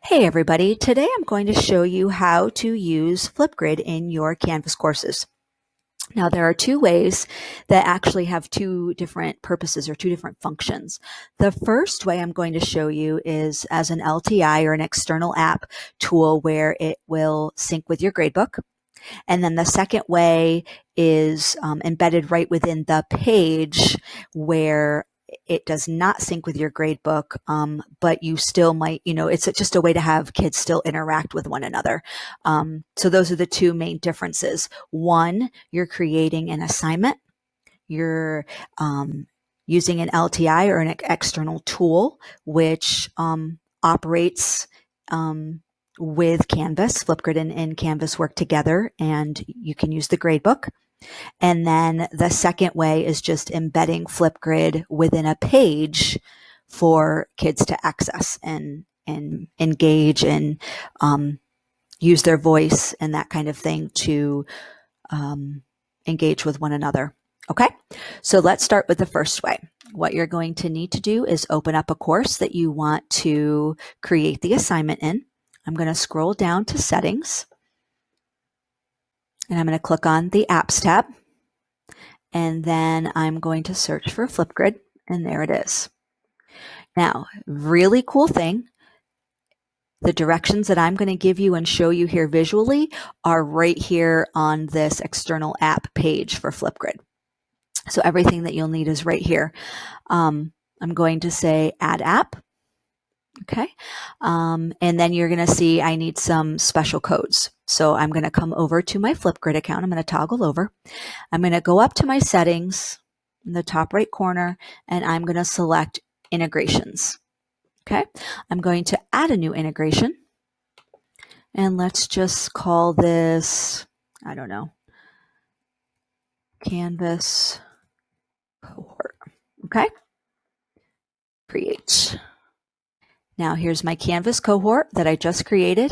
Hey everybody, today I'm going to show you how to use flipgrid in your Canvas courses. Now there are two ways that actually have two different purposes or two different functions. The first way I'm going to show you is as an LTI or an external app tool where it will sync with your gradebook. And then the second way is embedded right within the page where it does not sync with your gradebook, but you still might, it's just a way to have kids still interact with one another. So those are the two main differences. One, you're creating an assignment. You're using an LTI or an external tool, which operates with Canvas. Flipgrid and Canvas work together, and you can use the gradebook. And then the second way is just embedding Flipgrid within a page for kids to access and engage and use their voice and that kind of thing to engage with one another. Okay, so let's start with the first way. What you're going to need to do is open up a course that you want to create the assignment in. I'm going to scroll down to Settings, and I'm going to click on the Apps tab, and then I'm going to search for Flipgrid, and there it is. Now, really cool thing, the directions that I'm going to give you and show you here visually are right here on this external app page for Flipgrid. So everything that you'll need is right here. I'm going to say Add App. Okay. And then you're going to see I need some special codes. So I'm going to come over to my Flipgrid account. I'm going to toggle over. I'm going to go up to my settings in the top right corner, and I'm going to select integrations. Okay. I'm going to add a new integration, and let's just call this, I don't know, Canvas cohort. Okay. Create. Now here's my Canvas cohort that I just created,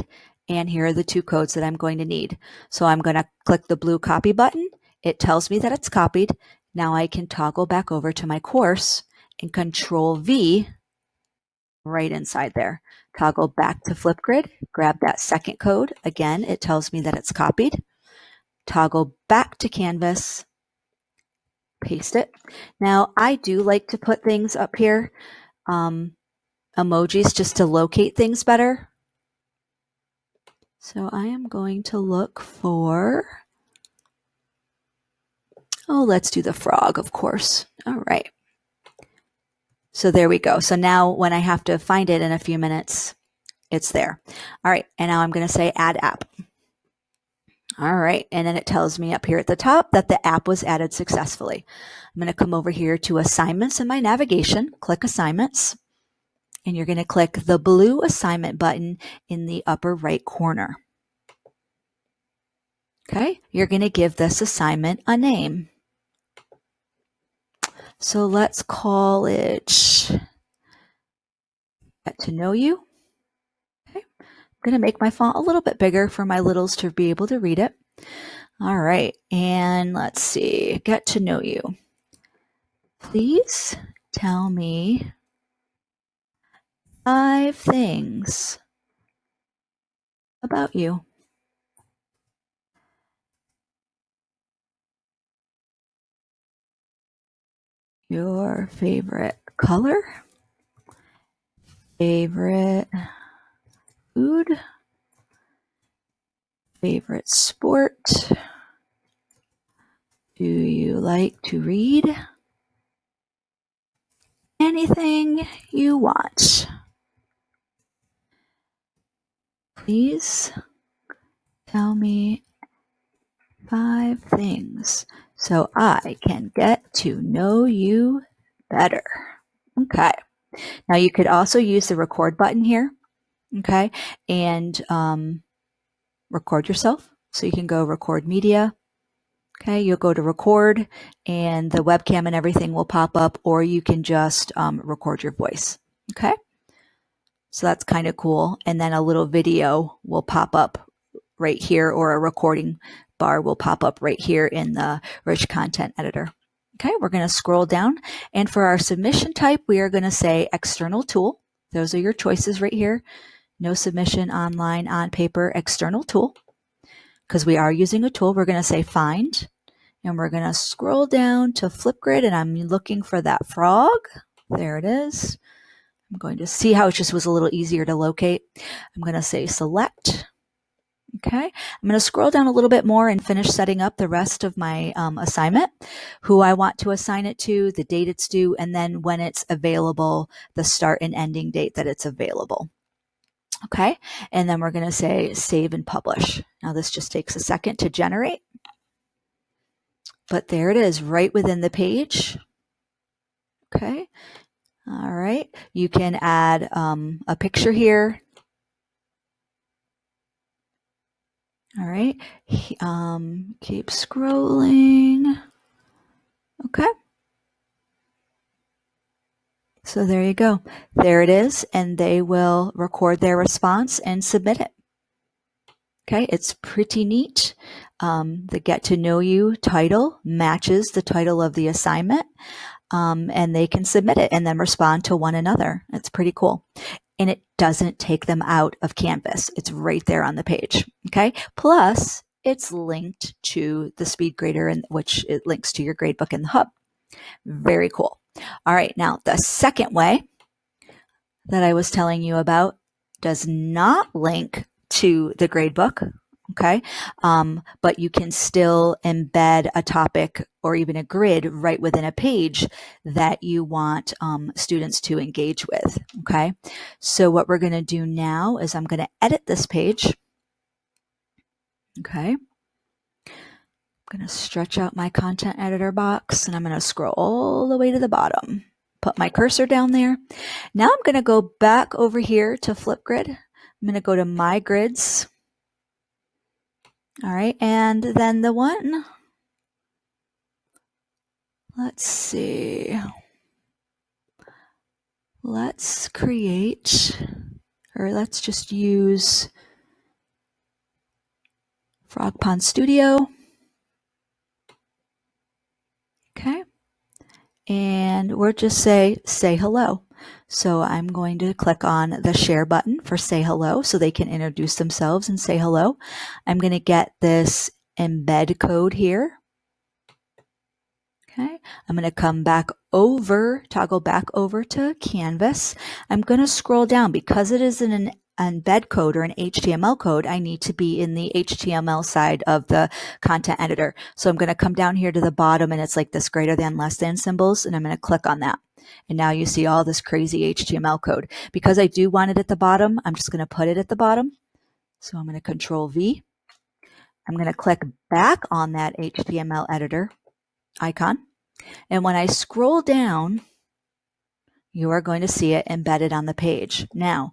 and here are the two codes that I'm going to need. So I'm going to click the blue copy button. It tells me that it's copied. Now I can toggle back over to my course and Control V right inside there. Toggle back to Flipgrid, grab that second code. Again, it tells me that it's copied. Toggle back to Canvas, paste it. Now I do like to put things up here. Emojis just to locate things better. So I am going to look for, let's do the frog, of course. All right. So there we go. So now when I have to find it in a few minutes, it's there. All right. And now I'm going to say Add App. All right. And then it tells me up here at the top that the app was added successfully. I'm going to come over here to Assignments in my navigation, click Assignments. And you're going to click the blue assignment button in the upper right corner. Okay, you're going to give this assignment a name. So let's call it Get to Know You. Okay, I'm going to make my font a little bit bigger for my littles to be able to read it. All right, and let's see, Get to Know You. Please tell me 5 things about you. Your favorite color, favorite food, favorite sport, do you like to read? Anything you want. Please tell me 5 things so I can get to know you better. Okay. Now you could also use the record button here, okay, and record yourself. So you can go record media. Okay, you'll go to record and the webcam and everything will pop up, or you can just record your voice. Okay. So that's kind of cool. And then a little video will pop up right here, or a recording bar will pop up right here in the rich content editor. Okay, we're going to scroll down, and for our submission type, we are going to say external tool. Those are your choices right here. no submission online, on paper, external tool. Because we are using a tool, we're going to say find, and we're going to scroll down to Flipgrid, and I'm looking for that frog. There it is. I'm going to see how it just was a little easier to locate. I'm going to say select. Okay, I'm going to scroll down a little bit more and finish setting up the rest of my assignment, who I want to assign it to, the date it's due, and then when it's available, the start and ending date that it's available. Okay, and then we're going to say save and publish. Now this just takes a second to generate, but there it is right within the page. Okay, all right, you can add a picture here. All right, keep scrolling. Okay. So there you go. There it is, and they will record their response and submit it. Okay, it's pretty neat. The Get to Know You title matches the title of the assignment, and they can submit it and then respond to one another. It's pretty cool. And it doesn't take them out of Canvas. It's right there on the page. Okay. Plus, it's linked to the speed grader, which it links to your gradebook in the hub. Very cool. All right. Now, the second way that I was telling you about does not link to the gradebook. Okay. But you can still embed a topic or even a grid right within a page that you want students to engage with. Okay. So what we're going to do now is I'm going to edit this page. Okay. I'm going to stretch out my content editor box, and I'm going to scroll all the way to the bottom. Put my cursor down there. Now I'm going to go back over here to Flipgrid. I'm going to go to My Grids. All right, and then the one, let's see. Let's create, or let's just use Frog Pond Studio. Okay. And we're just say hello. So I'm going to click on the share button for say hello so they can introduce themselves and say hello. I'm going to get this embed code here. Okay. I'm going to come back over, toggle back over to Canvas. I'm going to scroll down because it is an embed code or an HTML code. I need to be in the HTML side of the content editor. So I'm going to come down here to the bottom, and it's like this greater than, less than symbols, and I'm going to click on that. And now you see all this crazy HTML code. Because I do want it at the bottom, I'm just going to put it at the bottom. So I'm going to Control V. I'm going to click back on that HTML editor icon. And when I scroll down, you are going to see it embedded on the page. Now,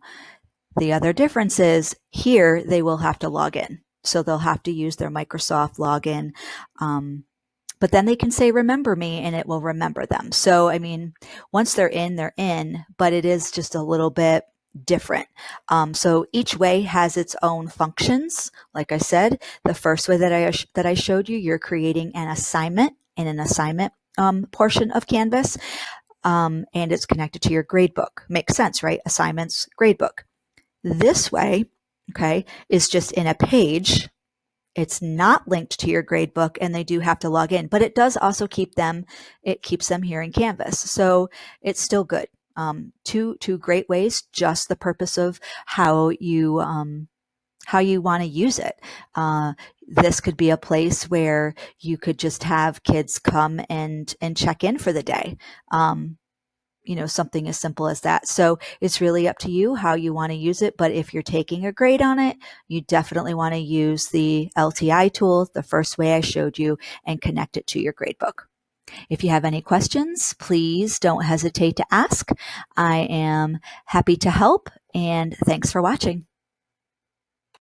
the other difference is here they will have to log in. So they'll have to use their Microsoft login. But then they can say, remember me, and it will remember them. So, I mean, once they're in, but it is just a little bit different. So each way has its own functions. Like I said, the first way that I showed you, you're creating an assignment in an assignment portion of Canvas, and it's connected to your gradebook. Makes sense, right? Assignments, gradebook. This way, okay, is just in a page. It's not linked to your gradebook, and they do have to log in, but it does also keeps them here in Canvas. So it's still good. Two great ways, just the purpose of how you want to use it. This could be a place where you could just have kids come and check in for the day. Something as simple as that. So it's really up to you how you want to use it. But if you're taking a grade on it, you definitely want to use the LTI tool, the first way I showed you, and connect it to your gradebook. If you have any questions, please don't hesitate to ask. I am happy to help, and thanks for watching.